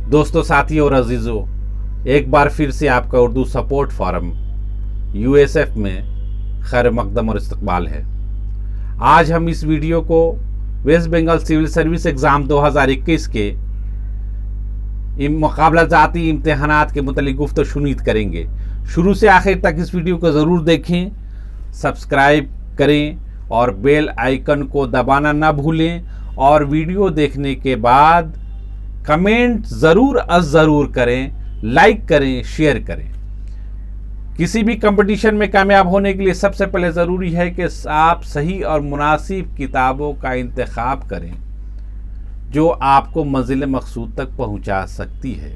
दोस्तों, साथियों और अजीज़ों, एक बार फिर से आपका उर्दू सपोर्ट फोरम यूएसएफ में खैर मकदम और इस्तकबाल है। आज हम इस वीडियो को West Bengal civil service exam 2021 के मुकाबला जाती इम्तहानात के मुतालिक गुफ्तगू शुनीद करेंगे। शुरू से आखिर तक इस वीडियो को ज़रूर देखें, सब्सक्राइब करें और बेल आइकन को दबाना ना भूलें और वीडियो देखने के बाद कमेंट ज़रूर करें, लाइक करें, शेयर करें। किसी भी कंपटीशन में कामयाब होने के लिए सबसे पहले ज़रूरी है कि आप सही और मुनासिब किताबों का इंतखाब करें जो आपको मंजिल मकसूद तक पहुंचा सकती है।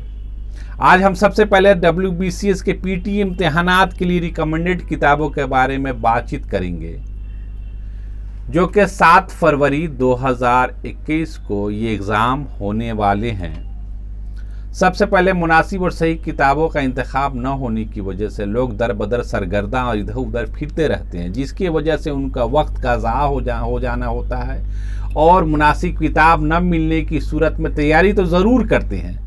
आज हम सबसे पहले WBCS के PT इम्तहानात के लिए रिकमेंडेड किताबों के बारे में बातचीत करेंगे, जो कि 7 फरवरी 2021 को ये एग्ज़ाम होने वाले हैं। सबसे पहले मुनासिब और सही किताबों का इंतखाब न होने की वजह से लोग दर बदर सरगर्दा और इधर उधर फिरते रहते हैं, जिसकी वजह से उनका वक्त का ज़ाया हो जाना होता है और मुनासिब किताब न मिलने की सूरत में तैयारी तो ज़रूर करते हैं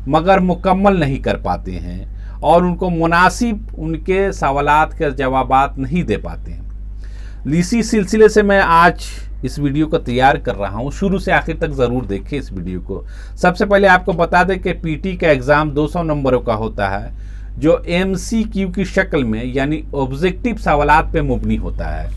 मगर मुकम्मल नहीं कर पाते हैं और उनको मुनासिब उनके सवालात के जवाबात नहीं दे पाते हैं। इसी सिलसिले से मैं आज इस वीडियो को तैयार कर रहा हूँ। शुरू से आखिर तक ज़रूर देखें इस वीडियो को। सबसे पहले आपको बता दें कि PT का एग्ज़ाम 200 नंबरों का होता है, जो MCQ की शक्ल में यानी ऑब्जेक्टिव सवालात पे मुबनी होता है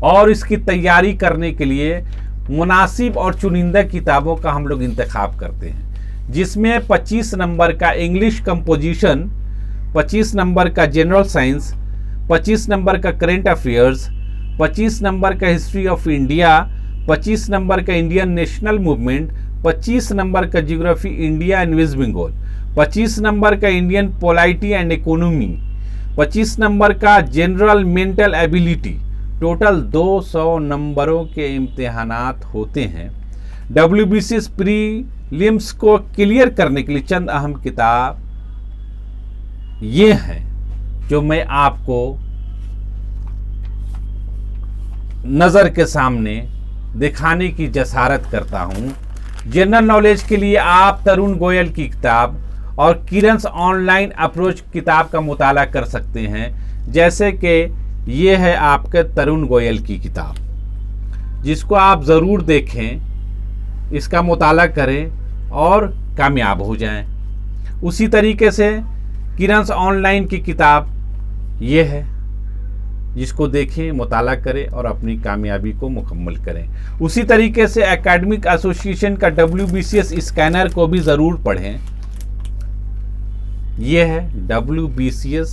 और इसकी तैयारी करने के लिए मुनासिब और चुनिंदा किताबों का हम लोग इंतखाब करते हैं, जिसमें 25 नंबर का इंग्लिश कंपोजिशन, 25 नंबर का जनरल साइंस, 25 नंबर का करेंट अफेयर्स, 25 नंबर का हिस्ट्री ऑफ इंडिया, 25 नंबर का इंडियन नेशनल मूवमेंट, 25 नंबर का geography India and West Bengal, 25 number का Indian polity and economy, 25 number का जनरल मेंटल एबिलिटी। टोटल 200 नंबरों के इम्तहानात होते हैं। WBCS प्रीलिम्स को क्लियर करने के लिए चंद अहम किताब ये हैं जो मैं आपको नज़र के सामने दिखाने की जसारत करता हूँ। जनरल नॉलेज के लिए आप तरुण गोयल की किताब और किरणस ऑनलाइन अप्रोच किताब का मुताला कर सकते हैं, जैसे कि ये है आपके तरुण गोयल की किताब, जिसको आप ज़रूर देखें, इसका मुताला करें और कामयाब हो जाएं। उसी तरीके से किरणस ऑनलाइन की किताब ये है, जिसको देखें, मुताला करें और अपनी कामयाबी को मुकम्मल करें। उसी तरीके से एकेडमिक एसोसिएशन का WBCS स्कैनर को भी ज़रूर पढ़ें। ये है WBCS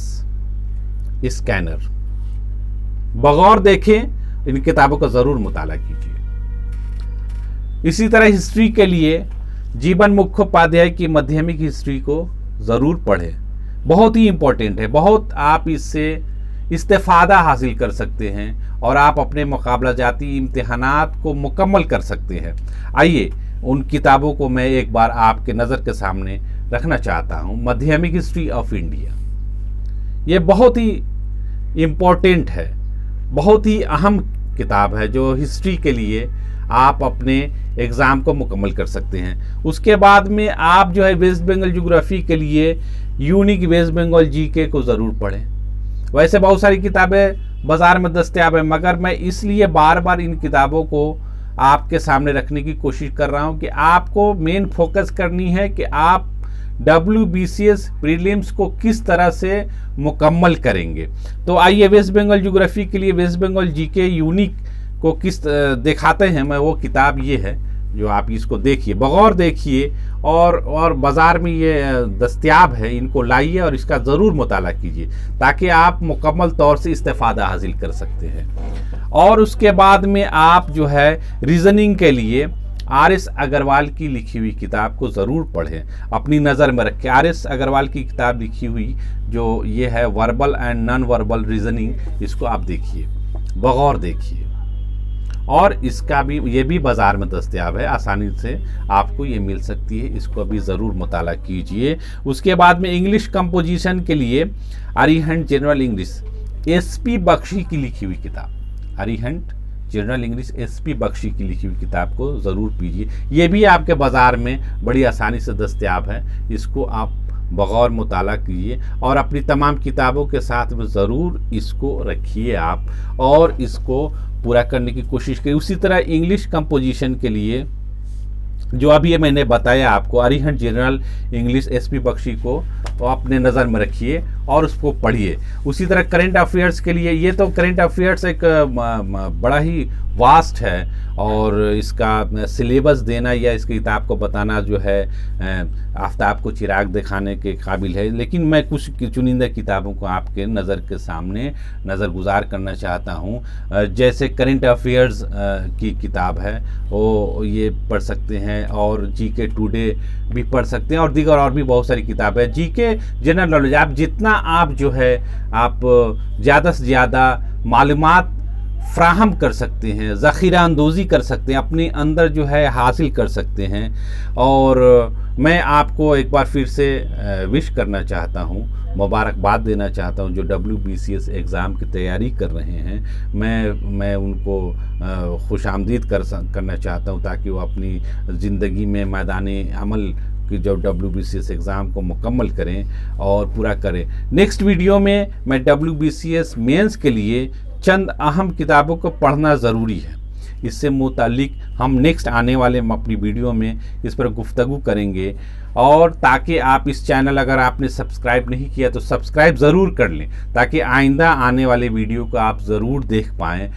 स्कैनर, बगौर देखें, इन किताबों का ज़रूर मुताला कीजिए। इसी तरह हिस्ट्री के लिए जीवन मुखोपाध्याय की माध्यमिक हिस्ट्री को ज़रूर पढ़ें, बहुत ही इम्पोर्टेंट है। बहुत आप इससे इस्तेफादा हासिल कर सकते हैं और आप अपने मुकाबला जाती इम्तहानात को मुकम्मल कर सकते हैं। आइए उन किताबों को मैं एक बार आपके नज़र के सामने रखना चाहता हूँ। माध्यमिक हिस्ट्री ऑफ इंडिया, ये बहुत ही इम्पोर्टेंट है, बहुत ही अहम किताब है जो हिस्ट्री के लिए आप अपने एग्ज़ाम को मुकम्मल कर सकते हैं। उसके बाद में आप जो है वेस्ट बंगाल ज्योग्राफी के लिए यूनिक वेस्ट बंगाल GK को ज़रूर पढ़ें। वैसे बहुत सारी किताबें बाज़ार में दस्तयाब हैं, मगर मैं इसलिए बार बार इन किताबों को आपके सामने रखने की कोशिश कर रहा हूं कि आपको मेन फोकस करनी है कि आप WBCS प्रीलिम्स को किस तरह से मुकम्मल करेंगे। तो आइए वेस्ट बंगाल ज्योग्राफी के लिए वेस्ट बंगाल GK यूनिक को किस दिखाते हैं। मैं वो किताब ये है जो आप इसको देखिए, बगौर देखिए और बाज़ार में ये दस्तयाब है, इनको लाइए और इसका ज़रूर मुताला कीजिए ताकि आप मुकम्मल तौर से इस्तेफादा हासिल कर सकते हैं। और उसके बाद में आप जो है रीजनिंग के लिए RS अग्रवाल की लिखी हुई किताब को ज़रूर पढ़ें, अपनी नज़र में रखें। RS अग्रवाल की किताब लिखी हुई जो ये है verbal and non verbal reasoning, इसको आप देखिए, बगौर देखिए और इसका भी ये भी बाज़ार में दस्तयाब है, आसानी से आपको ये मिल सकती है, इसको भी ज़रूर मुताला कीजिए। उसके बाद में इंग्लिश कंपोजिशन के लिए अरिहंट जनरल इंग्लिश SP बख्शी की लिखी हुई किताब, अरिहंट जनरल इंग्लिश SP बख्शी की लिखी हुई किताब को ज़रूर पीजिए। ये भी आपके बाज़ार में बड़ी आसानी से दस्तयाब है, इसको आप बगौर मुताला कीजिए और अपनी तमाम किताबों के साथ में ज़रूर इसको रखिए आप और इसको पूरा करने की कोशिश करिए। उसी तरह इंग्लिश कंपोजिशन के लिए जो अभी ये मैंने बताया आपको, Arihant general English SP Bakshi को तो अपने नज़र में रखिए और उसको पढ़िए। उसी तरह करंट अफेयर्स के लिए, ये तो करंट अफेयर्स एक बड़ा ही वास्ट है और इसका सिलेबस देना या इस किताब को बताना जो है आफ्ताब को चिराग दिखाने के काबिल है, लेकिन मैं कुछ चुनिंदा किताबों को आपके नज़र के सामने नज़र गुजार करना चाहता हूँ। जैसे करंट अफेयर्स की किताब है वो ये पढ़ सकते हैं और GK टुडे भी पढ़ सकते हैं और दीगर और भी बहुत सारी किताबें हैं। GK जनरल नॉलेज, आप जितना आप जो है आप ज़्यादा से ज़्यादा मालूमात फ्राहम कर सकते हैं, ज़ख़ीरा अंदोज़ी कर सकते हैं, अपने अंदर जो है हासिल कर सकते हैं। और मैं आपको एक बार फिर से विश करना चाहता हूँ, मुबारकबाद देना चाहता हूँ जो WBCS एग्ज़ाम की तैयारी कर रहे हैं। मैं उनको खुशामदीद करना चाहता हूँ ताकि वो अपनी ज़िंदगी में मैदानी अमल कि जब WBCS एग्ज़ाम को मुकम्मल करें और पूरा करें। नेक्स्ट वीडियो में मैं WBCS मेंस के लिए चंद अहम किताबों को पढ़ना ज़रूरी है, इससे मुतालिक हम नेक्स्ट आने वाले अपनी वीडियो में इस पर गुफ्तगू करेंगे। और ताकि आप इस चैनल, अगर आपने सब्सक्राइब नहीं किया तो सब्सक्राइब ज़रूर कर लें ताकि आइंदा आने वाले वीडियो को आप ज़रूर देख पाएँ।